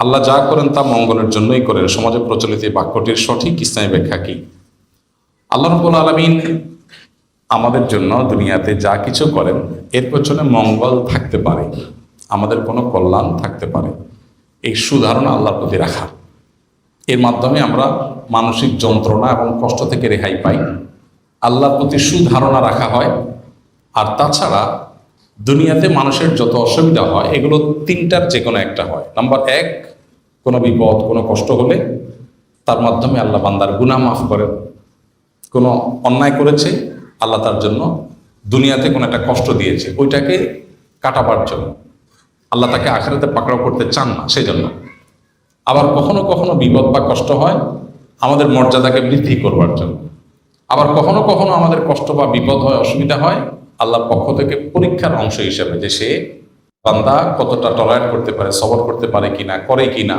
আল্লাহ যা করেন তা মঙ্গলের জন্যই করেন। সমাজে প্রচলিত এই বাক্যটির সঠিক ইসলামী ব্যাখ্যা কি? আল্লাহ রাব্বুল আলামিন আমাদের জন্য দুনিয়াতে যা কিছু করেন এর পেছনে মঙ্গল থাকতে পারে, আমাদের কোনো কল্যাণ থাকতে পারে, এই সুধারণা আল্লাহর প্রতি রাখা। এর মাধ্যমে আমরা মানসিক যন্ত্রণা এবং কষ্ট থেকে রেহাই পাই, আল্লাহর প্রতি সুধারণা রাখা হয়। আর তাছাড়া দুনিয়াতে মানুষের যত অসুবিধা হয় এগুলো তিনটার যে কোনো একটা হয়। নাম্বার এক, কোনো বিপদ কোনো কষ্ট হলে তার মাধ্যমে আল্লাহ বান্দার গুনাহ মাফ করেন। কোনো অন্যায় করেছে, আল্লাহ তার জন্য দুনিয়াতে কোনো একটা কষ্ট দিয়েছে, ওইটাকে কাটাবার জন্য। আল্লাহ তাকে আখিরাতে পাকড়াও করতে চান না, সেই জন্য। আবার কখনো কখনো বিপদ বা কষ্ট হয় আমাদের মর্যাদাকে বৃদ্ধি করবার জন্য। আবার কখনো কখনো আমাদের কষ্ট বা বিপদ হয়, অসুবিধা হয় আল্লাহর পক্ষ থেকে পরীক্ষার অংশ হিসেবে, যে সে বান্দা কতটা টলারেট করতে পারে, সবর করতে পারে কিনা, করে কিনা,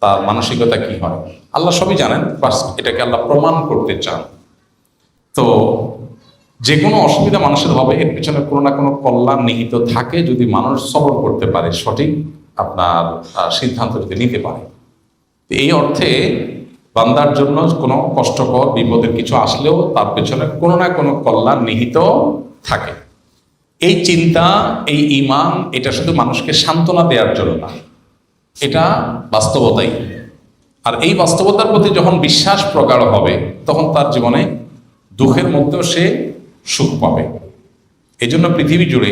তার মানসিকতা কি হয় আল্লাহ সবই জানেন। বাস এটাকে আল্লাহ প্রমাণ করতে চান। তো যে কোনো অসুবিধা মানুষের হবে, এর পিছনে কোনো না কোনো কল্যাণ নিহিত থাকে যদি মানুষ সবর করতে পারে, সঠিক আপনার সিদ্ধান্ত যদি নিতে পারে। এই অর্থে বান্দার জন্য কোনো কষ্টকর বিপদের কিছু আসলেও তার পেছনে কোনো না কোনো কল্যাণ নিহিত থাকে। এই চিন্তা, এই ঈমান, এটা শুধু মানুষকে সান্ত্বনা দেওয়ার জন্য না, এটা বাস্তবতাই। আর এই বাস্তবতার প্রতি যখন বিশ্বাস প্রগাঢ় হবে তখন তার জীবনে দুঃখের মধ্যেও সে সুখ পাবে। এই জন্য পৃথিবী জুড়ে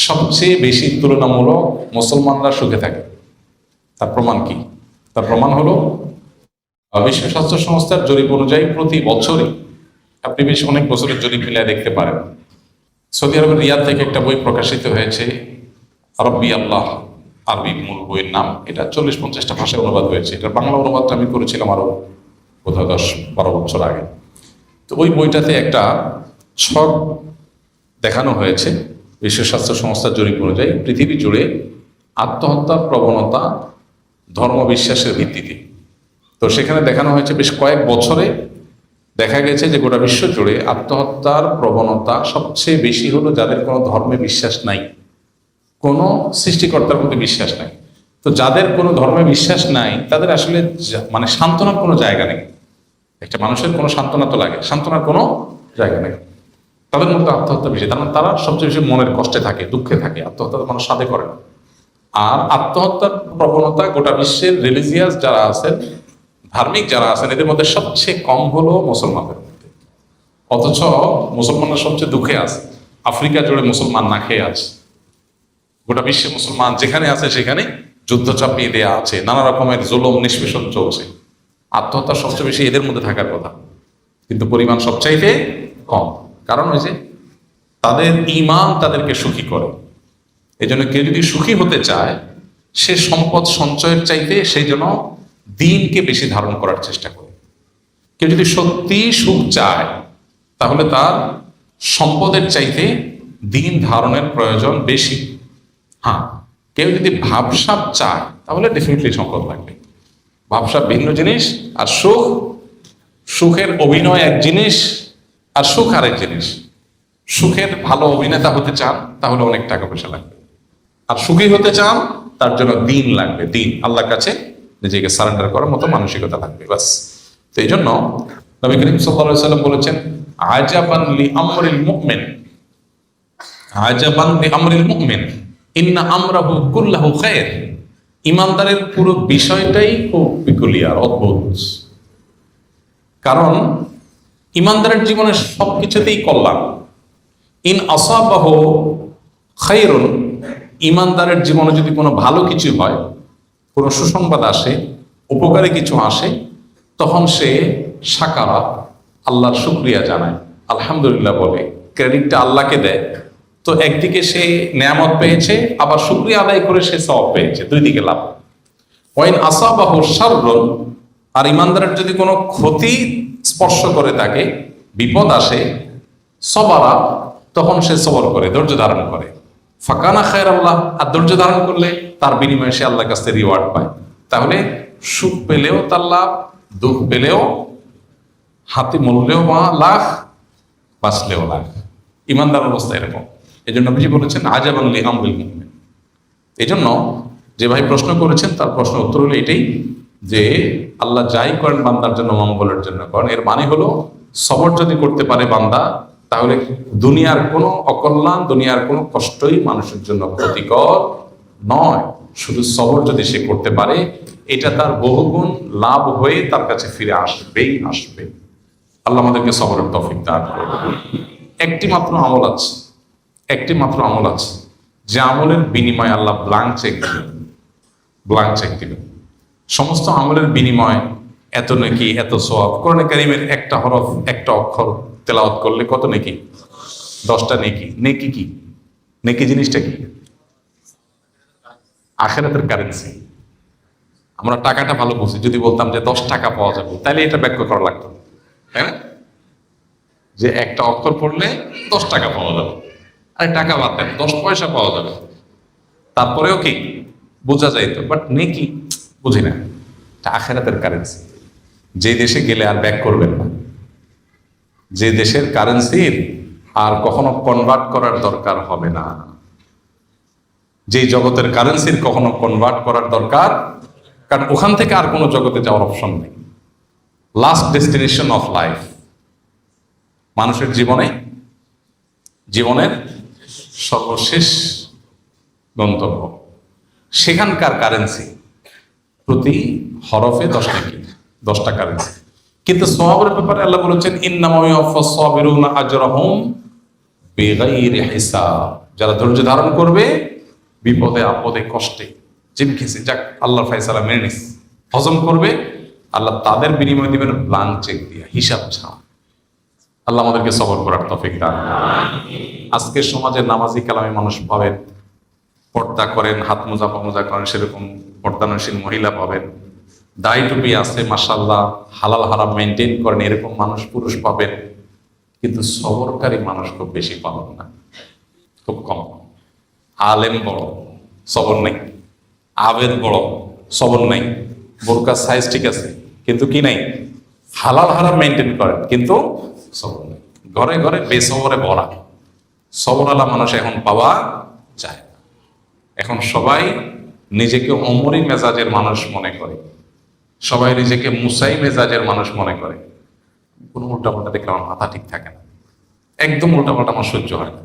সবচেয়ে বেশি তুলনামূলক মুসলমানরা সুখে থাকে। তার প্রমাণ কি? তার প্রমাণ হলো বিশ্ব স্বাস্থ্য সংস্থার জরিপ অনুযায়ী প্রতি বছরে, আপনি বেশ অনেক বছরের জরিপ মিলিয়ে দেখতে পারেন, সৌদি আরবের রিয়াদ থেকে একটা বই প্রকাশিত হয়েছে, রব্বি আল্লাহ, আরবি মূল বইয়ের নাম। এটা 40-50টা ভাষায় অনুবাদ হয়েছে। এটার বাংলা অনুবাদটা আমি করেছিলাম আরো কোথাও 10-12 বছর আগে। তো ওই বইটাতে একটা ছক দেখানো হয়েছে বিশ্ব স্বাস্থ্য সংস্থার জরিপ অনুযায়ী পৃথিবী জুড়ে আত্মহত্যার প্রবণতা ধর্মবিশ্বাসের ভিত্তিতে। তো সেখানে দেখানো হয়েছে বেশ কয়েক বছরে দেখা গেছে যে গোটা বিশ্ব জুড়ে আত্মহত্যার প্রবণতা সবচেয়ে বেশি হলো যাদের কোনো ধর্মে বিশ্বাস নাই, কোনো সৃষ্টিকর্তার প্রতি বিশ্বাস নাই। তো যাদের কোনো ধর্মে বিশ্বাস নাই তাদের আসলে মানে সান্ত্বনার কোনো জায়গা নেই। একটা মানুষের কোনো সান্ত্বনা তো লাগে, সান্ত্বনার কোনো জায়গা নেই। তাদের মধ্যে আত্মহত্যা বেশি, কারণ তারা সবচেয়ে বেশি মনের কষ্টে থাকে, দুঃখে থাকে। আত্মহত্যা মানুষ সাধে করে না। আর আত্মহত্যার প্রবণতা গোটা বিশ্বের রিলিজিয়াস যারা আছেন, ধার্মিক যারা আছেন, এদের মধ্যে সবচেয়ে কম হলো মুসলমানদের মধ্যে। অথচ মুসলমানরা সবচেয়ে দুঃখে আছে। আফ্রিকা জুড়ে মুসলমান না খেয়ে আছে, গোটা বিশ্বে মুসলমান যেখানে আছে সেখানে যুদ্ধ চাপিয়ে দেয়া আছে, নানা রকমের জুলুম নিষ্পেষণ চলছে। আত্মহত্যা সবচেয়ে বেশি এদের মধ্যে থাকার কথা, কিন্তু পরিমাণ সবচাইতে কম। কারণ ওই যে তাদের ঈমান তাদেরকে সুখী করে। এই জন্য কেউ যদি সুখী হতে চায়, সে সম্পদ সঞ্চয়ের চাইতে সেই জন্য দিনকে বেশি ধারণ করার চেষ্টা করে। কেউ যদি সত্যি সুখ চায় তাহলে তার সম্পদের চাইতে দিন ধারণের প্রয়োজন বেশি। হ্যাঁ, কেউ যদি ভাবসাব চায় তাহলে ডেফিনেটলি সম্পদ লাগবে। ভাবসাব ভিন্ন জিনিস, আর সুখের অভিনয় এক জিনিস, আর সুখ আরেক জিনিস। সুখের ভালো অভিনেতা হতে চান তাহলে অনেক টাকা পয়সা লাগবে, আর সুখী হতে চান তার জন্য দিন লাগবে। দিন, আল্লাহর কাছে নিজেকে সারেন্ডার করার মতো মানসিকতা লাগবে, বাস। তো এই জন্য নবী করিম সাল্লাল্লাহু আলাইহি ওয়াসাল্লাম বলেছেন, আজাবান লি আমরিল মুমিন, আজাবান লি আমরিল মুমিন ইন্না আমরাহু কুল্লাহু খায়র। ইমানদারের পুরো বিষয়টাই খুব পিকুলিয়ার, অদ্ভুত। কারণ ইমানদারের জীবনে সবকিছুতেই কল্যাণ। ইন আসাবাহু খায়রুন, ইমানদারের জীবনে যদি কোনো ভালো কিছু হয়, কোনো সুসংবাদ আসে, উপকারী কিছু আসে, তখন সে শাকারা, আল্লাহর শুকরিয়া জানায়, আলহামদুলিল্লাহ বলে, ক্রেডিটটা আল্লাহকে দেয়। তো একদিকে সে নেয়ামত পেয়েছে, আবার শুকরিয়া আদায় করে সে সওয়াব পেয়েছে, দুই দিকে লাভ। ওয়াইন আসাবাহু শাররুন, আর ইমানদারের যদি কোনো ক্ষতি স্পর্শ করে তাকে, বিপদ আসে, সবারা, তখন সে সবর করে, ধৈর্য ধারণ করে। ফাকানা খায়রাল্লাহ, আর ধৈর্য ধারণ করলে তার বিনিময়ে সে আল্লাহর কাছে রিওয়ার্ড পায়। তাহলে সুখ পেলেও তার লাভ, দুঃখ পেলেও হাতে মরলেও লাখ, বাঁচলেও লাখ। ইমানদার অবস্থা এরকম। এই জন্য নবীজি বলেছেন আজাবান লি আমরিল মুমিন। এই জন্য যে ভাই প্রশ্ন করেছেন তার প্রশ্ন উত্তর হলো এটাই যে আল্লাহ যাই করেন বান্দার জন্য মঙ্গলের জন্য করেন। এর মানে হলো সবর যদি করতে পারে বান্দা, তাহলে দুনিয়ার কোনো অকল্যাণ, দুনিয়ার কোনো কষ্টই মানুষের জন্য ক্ষতিকর নয়। শুধু সবর যদি সে করতে পারে, এটা তার বহুগুণ লাভ হয়ে তার কাছে ফিরে আসবেই আসবে। আল্লাহ আমাদেরকে সবরের তৌফিক দান করুন। একটি মাত্র আমল আছে, একটি মাত্র আমল আছে, যে আমলের বিনিময়ে আল্লাহ ব্ল্যাঙ্ক চেক দিবেন, ব্ল্যাঙ্ক চেক দিবেন। সমস্ত আমলের বিনিময় এত নাকি, এত সওয়াব। কোরআনে কারীমের একটা হরফ, একটা অক্ষর তেলাওয়াত করলে কত নেকি? 10টা নেকি। নেকি কি? নেকি জিনিসটা কি? আখিরাতের কারেন্সি। আমরা টাকাটা ভালো বুঝি, যদি বলতাম যে 10 টাকা পাওয়া যাবে, তাহলে এটা ব্যাখ্যা করা লাগতো, তাই না? যে একটা অক্ষর পড়লে 10 টাকা পাওয়া যাবে, আরে টাকা বাদ দেন, 10 পয়সা পাওয়া যাবে, তারপরেও কি বোঝা যাইতো। বাট নেকি বুঝি না, এটা আখিরাতের কারেন্সি। যে দেশে গেলে আর ব্যাক করবেন না, যে দেশের কারেন্সির আর কখনো কনভার্ট করার দরকার হবে না, যে জগতের কারেন্সির কখনো কনভার্ট করার দরকার, কারণ ওখান থেকে আর কোনো জগতে যাওয়ার অপশন নেই। লাস্ট ডেস্টিনেশন অফ লাইফ, মানুষের জীবনের সর্বশেষ গন্তব্য, সেখানকার কারেন্সি প্রতি হরফে 10 নাকি, 10টা কারেন্সি। কিন্তু সওয়াবের ব্যাপারে আল্লাহ বলেছেন ইন্নামা ইউওয়াফাস সাবিরুনা আজরাহুম বিগাইরি হিসাব। যারা ধৈর্য ধারণ করবে বিপদে আপদে কষ্টে চিনখিসে, যাক আল্লাহর ফয়সালা মেনে নিস, হজম করবে, আল্লাহ তাদের বিনিময় দিবেন ব্ল্যাঙ্ক চেক দিয়ে, হিসাব ছাড়া। আল্লাহ আমাদেরকে সবর করার তৌফিক দান। আজকের সমাজে নামাজি কালামী মানুষ পাবেন, পর্দা করেন, হাত মোজা পা মোজা করেন, সেরকম পর্দানশীল মহিলা পাবেন, দাড়ি টুপি আছে মাশাআল্লাহ, হালাল হারাম মেনটেন করেন, এরকম মানুষ পুরুষ পাবেন। কিন্তু সবরকারী মানুষ খুব বেশি পাবেন না, খুব কম। আলেম বড়, সবর নাই। আবেদ বড়, সবর নাই। বোরকার সাইজ ঠিক আছে, কিন্তু কি নাই? হালাল হারাম মেনটেন করেন, কিন্তু সবর নেই। ঘরে ঘরে বেসবরে ভরা। সবরওয়ালা মানুষ এখন পাওয়া যায় না। এখন সবাই নিজেকে অমরি মেজাজের মানুষ মনে করে, সবাই নিজেকে মুসাই মেজাজের মানুষ মনে করে। কোনো উল্টাপাল্টা দেখলে আমার মাথা ঠিক থাকে না, একদম উল্টাপাল্টা আমার সহ্য হয় না।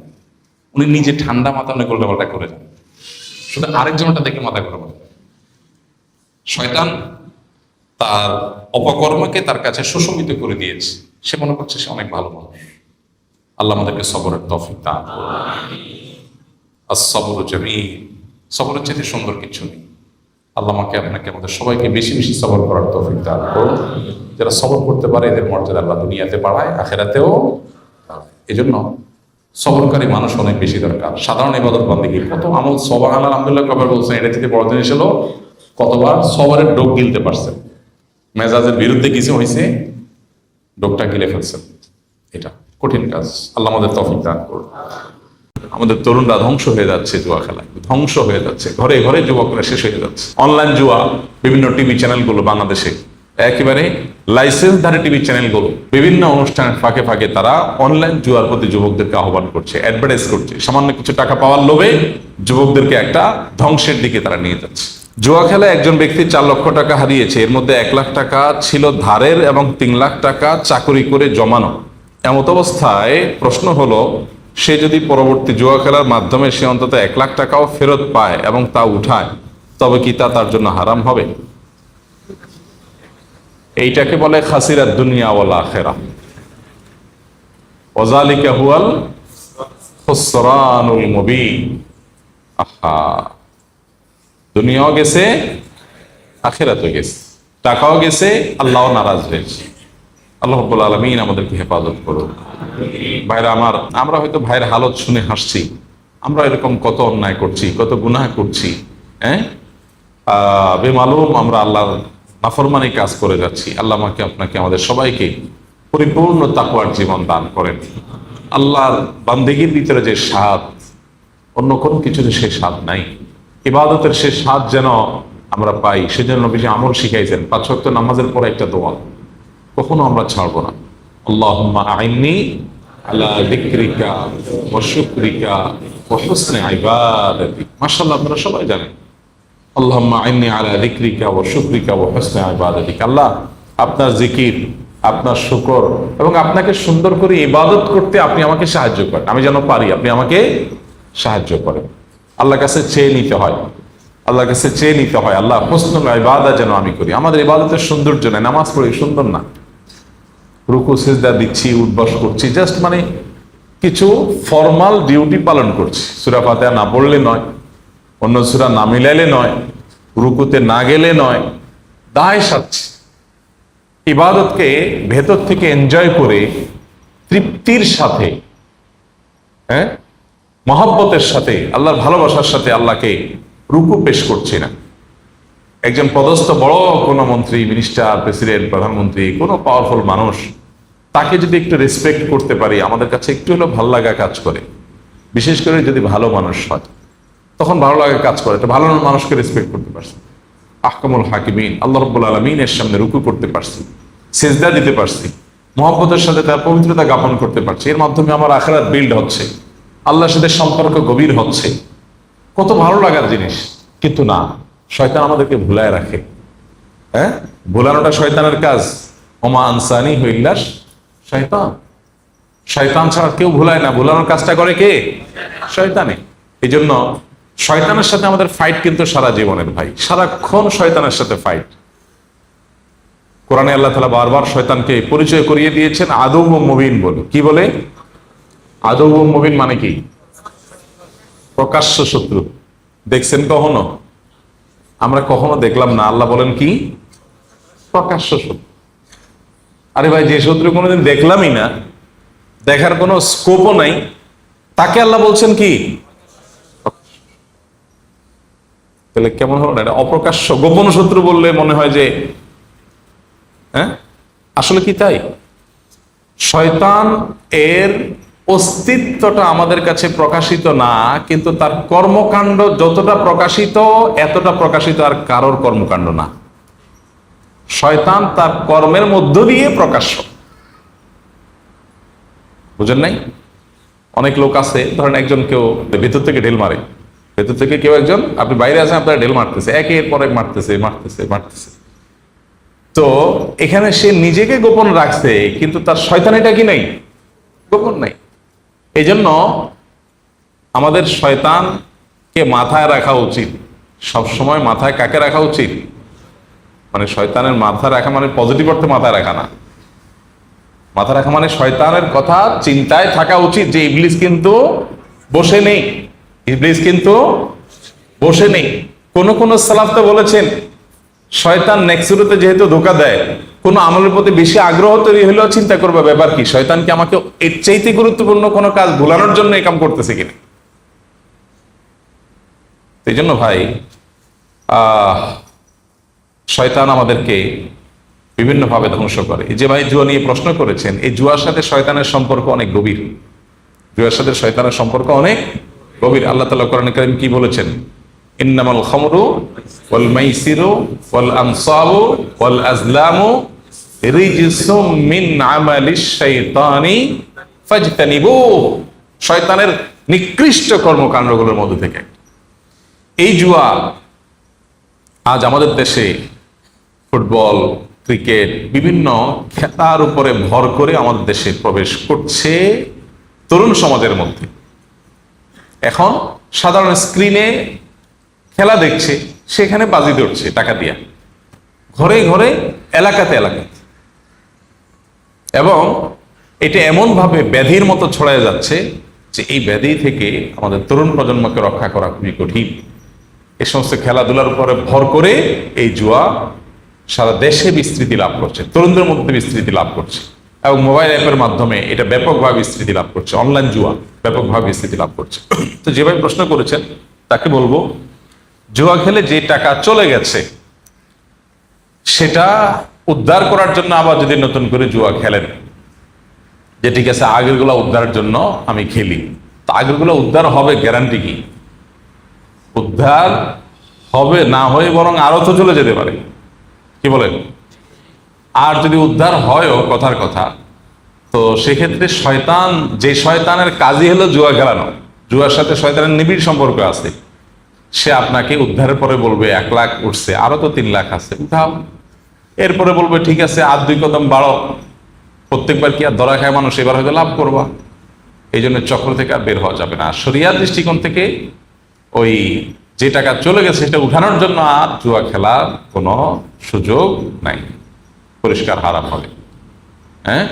উনি নিজে ঠান্ডা মাথা অনেক উল্টাপাল্টা করে যান, শুধু আরেকজনটা দেখে মাথা করে বলে। শয়তান তার অপকর্মকে তার কাছে সুশোভিত করে দিয়েছে, সে মনে করছে সে অনেক ভালো মানুষ। আল্লাহ আমাদেরকে সবরের তৌফিক দান করুন। as-sabru jameel, সবরের চাইতে সুন্দর কিছু নেই। আল্লাহ আমাকে আপনাকে আমাদের সবাইকে বেশি বেশি সবর করার তৌফিক দান করুন। যারা সবর করতে পারে এদের মর্যাদা আল্লাহ দুনিয়াতে বাড়ায়, আখিরাতেও। এজন্য সবরকারী মানুষ অনেক বেশি দরকার। সাধারণ ইবাদত বান্দেগী কত আমল, সুবহানাল্লাহ আলহামদুলিল্লাহ কবার বলছেন, এটা থেকে বড় জিনিস হলো কতবার সবরের ডোক গিলতে পারছেন। মেজাজের বিরুদ্ধে কিছু হয়েছে, ডোকটা গিলে ফেলছেন, এটা কঠিন কাজ। আল্লাহ আমাদের তৌফিক দান করুন। আমাদের তরুণরা ধ্বংস হয়ে যাচ্ছে জুয়া খেলায়, ধ্বংস হয়ে যাচ্ছে, ঘরে ঘরে যুবকরা শেষ হয়ে যাচ্ছে। অনলাইন জুয়া, বিভিন্ন টিভি চ্যানেলগুলো বাংলাদেশে একেবারে লাইসেন্সধারী টিভি চ্যানেলগুলো বিভিন্ন অনুষ্ঠানের ফাঁকে ফাঁকে তারা অনলাইন জুয়ার প্রতি যুবকদেরকে আহ্বান করছে, অ্যাডভার্টাইজ করছে। সামান্য কিছু টাকা পাওয়ার লোভে যুবকদেরকে একটা ধ্বংসের দিকে তারা নিয়ে যাচ্ছে। জুয়া খেলায় একজন ব্যক্তি 4 লক্ষ টাকা হারিয়েছে। এর মধ্যে 1 লাখ টাকা ছিল ধারের এবং 3 লাখ টাকা চাকরি করে জমানো। এমত অবস্থায় প্রশ্ন হলো, সে যদি পরবর্তী জুয়া খেলার মাধ্যমে সে অন্তত 1 লাখ টাকাও ফেরত পায় এবং তা উঠায়, তবে কি তা তার জন্য হারাম হবে? এইটাকে বলে খাসিরাত দুনিয়া ওয়াল আখিরাহ, ওয়াযালিকা হুয়াল খুসরানুল মুবিন। আহা, দুনিয়াও গেছে, আখিরাতও গেছে, টাকাও গেছে, আল্লাহও নারাজ হয়েছে। আল্লাহ রাব্বুল আলামিন আমাদেরকে হেফাজত করুন। ভাইরা আমার, আমরা হয়তো ভাইয়ের হালত শুনে হাসছি, আমরা এরকম কত অন্যায় করছি, কত গুনাহ করছি, বেমালুম আমরা আল্লাহর নাফরমানি কাজ করে যাচ্ছি। আল্লাহ আমাকে আপনাকে আমাদের সবাইকে পরিপূর্ণ তাকওয়ার জীবন দান করেন। আল্লাহর বান্দেগীর ভিতরে যে স্বাদ, অন্য কোনো কিছুতে সে স্বাদ নাই। ইবাদতের সে স্বাদ যেন আমরা পাই, সেজন্য নবীজি আমল শিখাইছেন। 5 ওয়াক্ত নামাজের পরে একটা দোয়া কখনো আমরা ছাড়বো না। আল্লাহুম্মা আইন্নি আলা যিকরিকা ওয়া শুকরিকা ওয়া হুসনি ইবাদাতিক। মাশাআল্লাহ, আপনারা সবাই জানেন আল্লাহুম্মা আইন্নি আলা যিকরিকা ওয়া শুকরিকা ওয়া হুসনি ইবাদাতিক। আল্লাহ, আপনার জিকির, আপনার শুকর এবং আপনাকে সুন্দর করে ইবাদত করতে আপনি আমাকে সাহায্য করেন, আমি যেন পারি, আপনি আমাকে সাহায্য করেন। আল্লাহর কাছে চেয়ে নিতে হয়, আল্লাহর কাছে চেয়ে নিতে হয়, আল্লাহ হুসনুল ইবাদত যেন আমি করি। আমাদের ইবাদতের সৌন্দর্য নেই, নামাজ পড়ি সুন্দর না, রুকু সিজদা দিচ্ছি, উঠবস করছি, জাস্ট মানে কিছু ফর্মাল ডিউটি পালন করছি। সূরা ফাতিহা না পড়লে নয়, অন্য সূরা না মিলাইলে নয়, রুকুতে না গেলে নয়, দায় সাচ্ছি। ইবাদতকে ভেতর থেকে এনজয় করে তৃপ্তির সাথে, হ্যাঁ, মহব্বতের সাথে, আল্লাহর ভালোবাসার সাথে আল্লাহকে রুকু পেশ করছি না। একজন পদস্থ বড় কোনো মন্ত্রী, মিনিস্টার, প্রেসিডেন্ট, প্রধানমন্ত্রী, কোনো পাওয়ারফুল মানুষ, তাকে যদি একটু রেসপেক্ট করতে পারি, আমাদের কাছে একটু হলেও ভালো লাগা কাজ করে। বিশেষ করে যদি ভালো মানুষ হয়, তখন ভালো লাগা কাজ করে। তো ভালো মানুষকে রেসপেক্ট করতে পারছি, আহকামুল হাকিমিন আল্লাহ রাব্বুল আলামিনের সামনে রুকু করতে পারছি, সিজদা দিতে পারছি, মহব্বতের সাথে তার পবিত্রতা জ্ঞাপন করতে পারছি। এর মাধ্যমে আমার আখিরাত বিল্ড হচ্ছে, আল্লাহর সাথে সম্পর্ক গভীর হচ্ছে। কত ভালো লাগার জিনিস। কিন্তু না, শয়তান আমাদেরকে ভুলায় রাখে। হ্যাঁ, ভুলানোটা শয়তানের কাজ। ওমা আনসানি হইল্লাস শয়তান, শয়তান ছাড়া কেউ ভুলায় না। ভুলানোর কাজটা করে কে? শয়তানে। এই জন্য শয়তানের সাথে আমাদের ফাইট কিন্তু সারা জীবনের ভাই, সারাক্ষণ শয়তানের সাথে ফাইট। কোরআনে আল্লাহ তাআলা বারবার শয়তানকে পরিচয় করিয়ে দিয়েছেন আদৌ মুবিন বলে। কি বলে? আদৌ মুবিন মানে কি? প্রকাশ্য শত্রু। দেখছেন কখনো? আমরা কখনো দেখলাম না। আল্লাহ বলেন কি? প্রকাশ্য শত্রু। আরে ভাই, যে শত্রু কোনোদিন দেখলামই না, দেখার কোনো স্কোপও নাই, তাকে আল্লাহ বলছেন কি? তাহলে কেমন হলো না? এটা অপ্রকাশ্য গোপন শত্রু বললে মনে হয় যে, হ্যাঁ, আসলে কি তাই? শয়তান এর অস্তিত্বটা আমাদের কাছে প্রকাশিত না, কিন্তু তার কর্মকাণ্ড যতটা প্রকাশিত, এতটা প্রকাশিত আর কারোর কর্মকাণ্ড না। শয়তান তার কর্মের মধ্য দিয়ে প্রকাশ্য। বুঝেন নাই? অনেক লোক আছে, ধরেন একজন কেউ ভেতর থেকে ঢেল মারে, ভেতর থেকে কেউ একজন, আপনি বাইরে আছেন, আপনার ঢেল মারতেছে, একের পর এক মারতেছে মারতেছে মারতেছে। তো এখানে সে নিজেকে গোপন রাখছে, কিন্তু তার শয়তানিটা কি নাই? গোপন নাই। এই জন্য আমাদের শয়তানকে মাথায় রাখা উচিত। সবসময় মাথায় কাকে রাখা উচিত? মানে শয়তানের মাথা রাখা মানে পজিটিভ অর্থে মাথায় রাখা না। মাথা রাখা মানে শয়তানের কথা চিন্তায় থাকা উচিত যে ইবলিস কিন্তু বসে নেই, ইবলিস কিন্তু বসে নেই। কোন কোন সালাফ তো বলেছেন, শয়তান নেক্সুরুতে যেহেতু ধোকা দেয়, কোন আমলের প্রতি বেশি আগ্রহ তৈরি হলেও চিন্তা করবে ব্যাপার কি, শয়তান কি আমাকে এর চাইতে গুরুত্বপূর্ণ কোনো কাজ ভুলানোর জন্য এই কাম করতেছে কিনা। এই জন্য ভাই, শয়তান আমাদেরকে বিভিন্নভাবে ধ্বংস করে। এই যে ভাই জুয়া নিয়ে প্রশ্ন করেছেন, এই জুয়ার সাথে শয়তানের সম্পর্ক অনেক গভীর। জুয়ার সাথে শয়তানের সম্পর্ক অনেক গভীর। আল্লাহ তাআলা কোরআনে কারীম কি বলেছেন? ইন্নামাল খামরু ওয়াল মাইসিরু ওয়াল আনসাবু ওয়াল আজলামু রিজসুম মিন আমালিশ শাইতানি ফাজতানিবুহু। শয়তানের নিকৃষ্ট কর্মকাণ্ডগুলোর মধ্যে থেকে এই জুয়া। আজ আমাদের দেশে ফুটবল, ক্রিকেট, বিভিন্ন খেলার উপরে ভর করে আমাদের দেশে প্রবেশ করছে তরুণ সমাজের মধ্যে। এখন সাধারণ স্ক্রিনে খেলা দেখছে, সেখানে বাজি ধরছে টাকা দিয়া, ঘরে ঘরে, এলাকাতে এলাকাতে। এবং এটা এমন ভাবে ব্যাধির মতো ছড়ায় যাচ্ছে যে এই ব্যাধি থেকে আমাদের তরুণ প্রজন্মকে রক্ষা করা খুবই কঠিন। এই সমস্ত খেলাধুলার উপরে ভর করে এই জুয়া সারা দেশে বিস্তৃতি লাভ করছে, তরুণদের মধ্যে বিস্তৃতি লাভ করছে, এবং মোবাইল অ্যাপের মাধ্যমে এটা ব্যাপকভাবে বিস্তৃতি লাভ করছে। অনলাইন জুয়া ব্যাপকভাবে বিস্তৃতি লাভ করছে। তো যেভাবে প্রশ্ন করেছেন তাকে বলবো, জুয়া খেলে যে টাকা চলে গেছে সেটা উদ্ধার করার জন্য আবার যদি নতুন করে জুয়া খেলেন, যে ঠিক আছে আগের গুলা উদ্ধারের জন্য আমি খেলি, তো আগের গুলা উদ্ধার হবে গ্যারান্টি কি? উদ্ধার হবে না হয়ে বরং আরো তো চলে যেতে পারে। কি বলেন? আর যদি উদ্ধার হয়ও, কথার কথা, তো সেক্ষেত্রে শয়তান, যে শয়তানের কাজই হলো জুয়া খেলানো, জুয়ার সাথে শয়তানের নিবিড় সম্পর্ক আছে, সে আপনাকে উদ্ধারের পরে বলবে 1 লাখ উঠছে, আরো তো 3 লাখ আছে, উঠাও। এরপরে বলবে ঠিক আছে আর 2 কদম বাড়ো, প্রত্যেকবার কি আর ধরা খায় মানুষ, এবার হয়তো লাভ করবা। এই জন্য চক্র থেকে আর বের হওয়া যাবে না। শরিয়ার দৃষ্টিকোণ থেকে ওই যে টাকা চলে গেছে সেটা উঠানোর জন্য আর জুয়া খেলার কোনো সুযোগ নাই, পরিষ্কার হারাম হবে। হ্যাঁ,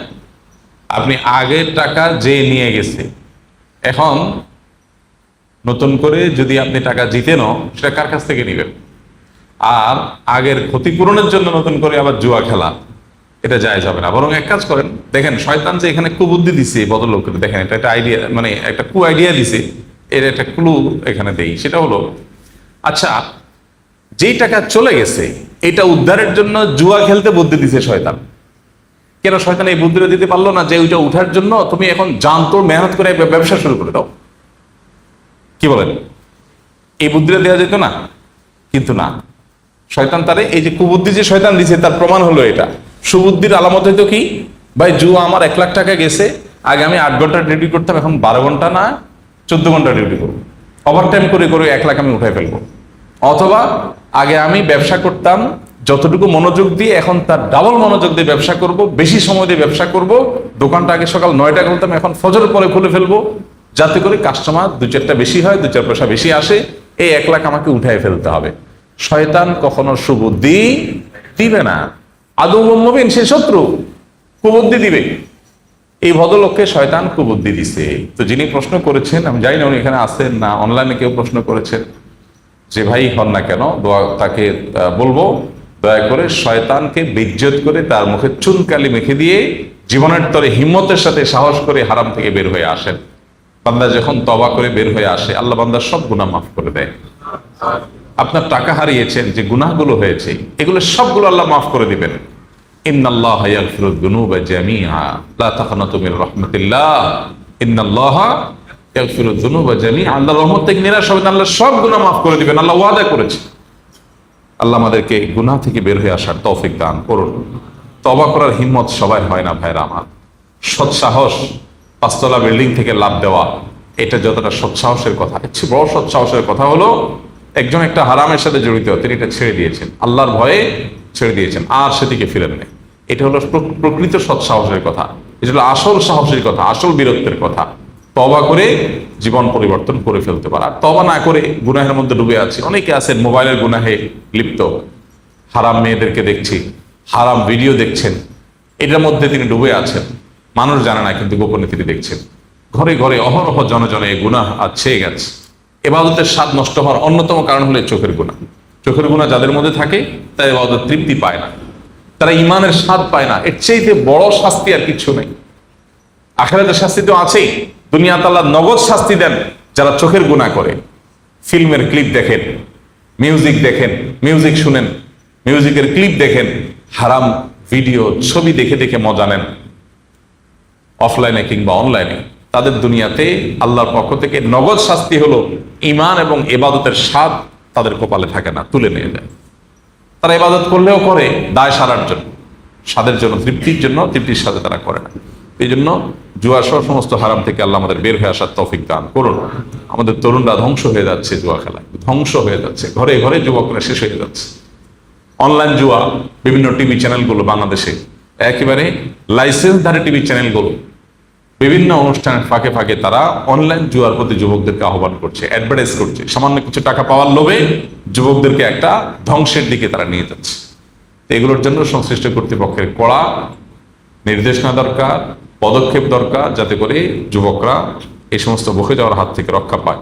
আপনি আগের টাকা যে নিয়ে গেছে, এখন নতুন করে যদি আপনি টাকা জিতেনও সেটা কার কাছ থেকে নেবেন? আর আগের ক্ষতিপূরণের জন্য নতুন করে আবার জুয়া খেলা, এটা জায়েজ হবে না। বরং এক কাজ করেন, দেখেন শয়তান যে এখানে কুবুদ্ধি দিছে ভদ্রলোককে, দেখেন এটা একটা আইডিয়া, মানে একটা কু আইডিয়া দিছে, এর একটা ক্লু এখানে দেই। সেটা হলো, আচ্ছা যেই টাকা চলে গেছে এটা উদ্ধারের জন্য জুয়া খেলতে বুদ্ধি দিছে শয়তান। কেন শয়তান এই বুদ্ধিটা দিতে পারলো না যে ওইটা উঠার জন্য তুমি এখন জানতো মেহনত করে ব্যবসা শুরু করে দাও? কি বলেন, এই বুদ্ধিটা দেওয়া যেত না? কিন্তু না, শয়তান তারে এই যে কুবুদ্ধি যে শয়তান দিছে তার প্রমাণ হলো এটা। সুবুদ্ধির আলামত হয়তো কি, ভাই জুয়া আমার 1 লাখ টাকা গেছে, আগে আমি 8 ঘন্টা ডিউটি করতাম, এখন 12 ঘন্টা না 14 ঘন্টা ডিউটি করবো, ওভার টাইম করে করে 1 লাখ আমি উঠাই ফেলবো। অথবা আগে আমি ব্যবসা করতাম যতটুকু মনোযোগ দিয়ে, এখন তার ডাবল মনোযোগ দিয়ে ব্যবসা করব, বেশি সময় দিয়ে ব্যবসা করব, দোকানটা আগে সকাল 9টায় খুলতাম, এখন ফজরের পরে খুলে ফেলবো, যাতে করে কাস্টমার 2-4টা বেশি হয়, 2-4 পয়সা বেশি আসে, এই 1 লাখ আমাকে উঠাই ফেলতে হবে। শয়তান কখনো সুবুদ্ধি দিবে না, আদৌ মুমিন সে শত্রু, কুবুদ্ধি দিবে। এই ভদ্রলোককে শয়তান কুবুদ্ধি দিছে। তো যিনি প্রশ্ন করেছেন, আমি জানি না উনি এখানে আছেন না অনলাইনে কেউ প্রশ্ন করেছেন, যে ভাই হন না কেন, তাকে বলবো দয়া করে শয়তানকে বেইজ্জত করে তার মুখে চুনকালি মেখে দিয়ে জীবনের তরে হিম্মতের সাথে সাহস করে হারাম থেকে বের হয়ে আসেন। বান্দা যখন তওবা করে বের হয়ে আসে, আল্লাহ বান্দার সব গুনাহ মাফ করে দেয়। আপনার টাকা হারিয়েছেন, যে গুনাহগুলো হয়েছে, এগুলো সবগুলো আল্লাহ মাফ করে দিবেন। ইন্নাল্লাহা ইয়াগফিরুয যুনুবা জামিআ লা তাকনাতু মির রাহমাতিল্লাহ, ইন্নাল্লাহা ইয়াগফিরুয যুনুবা জামিআ। আল্লাহর রহমত থেকে নিরাশ হবেন, আল্লাহ সব গুনাহ মাফ করে দিবেন, আল্লাহ ওয়াদা করেছে। আল্লাহ আমাদেরকে গুনাহ থেকে বের হয়ে আসার তৌফিক দান করুন। তওবা করার হিম্মত সবাই হয় না ভাইরা আমার। সৎসাহস 5 তলা বিল্ডিং থেকে লাফ দেওয়া, এটা যতটা সৎসাহসের কথা, এর চেয়ে বড় সৎসাহসের কথা হলো একজন একটা হারামের সাথে জড়িত, তিনি এটা ছেড়ে দিয়েছেন, আল্লাহর ভয়ে ছেড়ে দিয়েছেন, আর সেদিকে ফিরেন নাই। এটা হলো প্রকৃত সৎসাহসের কথা, এটা হলো আসল সাহসের কথা, আসল বীরত্বের কথা। তওবা করে জীবন পরিবর্তন করে ফেলতে পারা। তওবা না করে গুনাহের মধ্যে ডুবে আছে অনেকে আছেন, মোবাইলের গুনাহে লিপ্ত, হারাম মেয়েদেরকে দেখছি, হারাম ভিডিও দেখছেন, এটার মধ্যে তিনি ডুবে আছেন, মানুষ জানে না কিন্তু গোপনে তিনি দেখছেন। ঘরে ঘরে অহরহ জনে গুনাহ আর ছেয়ে গেছে। ইবাদতের স্বাদ নষ্ট হওয়ার অন্যতম কারণ হলো চোখের গুনাহ। চোখের গুনাহ যাদের মধ্যে থাকে তারা ইবাদত তৃপ্তি পায় না, তারা ইমানের স্বাদ পায় না। এর চাইতে বড় শাস্তি আর কিছু নেই। আখিরাতের শাস্তি তো আছেই, দুনিয়াতে আল্লাহ নগদ শাস্তি দেন যারা চোখের গুনাহ করে। ফিল্মের ক্লিপ দেখেন, মিউজিক দেখেন, মিউজিক শুনেন, মিউজিকের ক্লিপ দেখেন, হারাম ভিডিও ছবি দেখে দেখে মজা নেন, অফলাইনে কিংবা অনলাইনে। তাদের দুনিয়াতে আল্লাহর পক্ষ থেকে নগদ শাস্তি হলো ঈমান এবং ইবাদতের স্বাদ তাদের কপালে থাকে না, তুলে নিয়ে যায়। তারা ইবাদত করলেও করে দায় সারার জন্য, স্বাদের জন্য, তৃপ্তির জন্য, তৃপ্তির সাথে তারা করে না। এই জন্য জুয়া সহ সমস্ত হারাম থেকে আল্লাহ আমাদের বের হয়ে আসার তৌফিক দান করুন। আমাদের তরুণরা ধ্বংস হয়ে যাচ্ছে জুয়া খেলায়, ধ্বংস হয়ে যাচ্ছে, ঘরে ঘরে যুবকরা শেষ হয়ে যাচ্ছে। অনলাইন জুয়া, বিভিন্ন টিভি চ্যানেলগুলো বাংলাদেশে একেবারে লাইসেন্সধারী টিভি চ্যানেলগুলো বিভিন্ন অনুষ্ঠানের ফাঁকে ফাঁকে তারা অনলাইন জুয়ার প্রতি যুবকদেরকে আহ্বান করছে, অ্যাডভার্টাইজ করছে। সামান্য কিছু টাকা পাওয়ার লোভে যুবকদেরকে একটা ধ্বংসের দিকে তারা নিয়ে যাচ্ছে। এগুলোর জন্য সংশ্লিষ্ট কর্তৃপক্ষের কড়া নির্দেশনা দরকার, পদক্ষেপ দরকার, যাতে করে যুবকরা এই সমস্ত বকে যাওয়ার হাত থেকে রক্ষা পায়।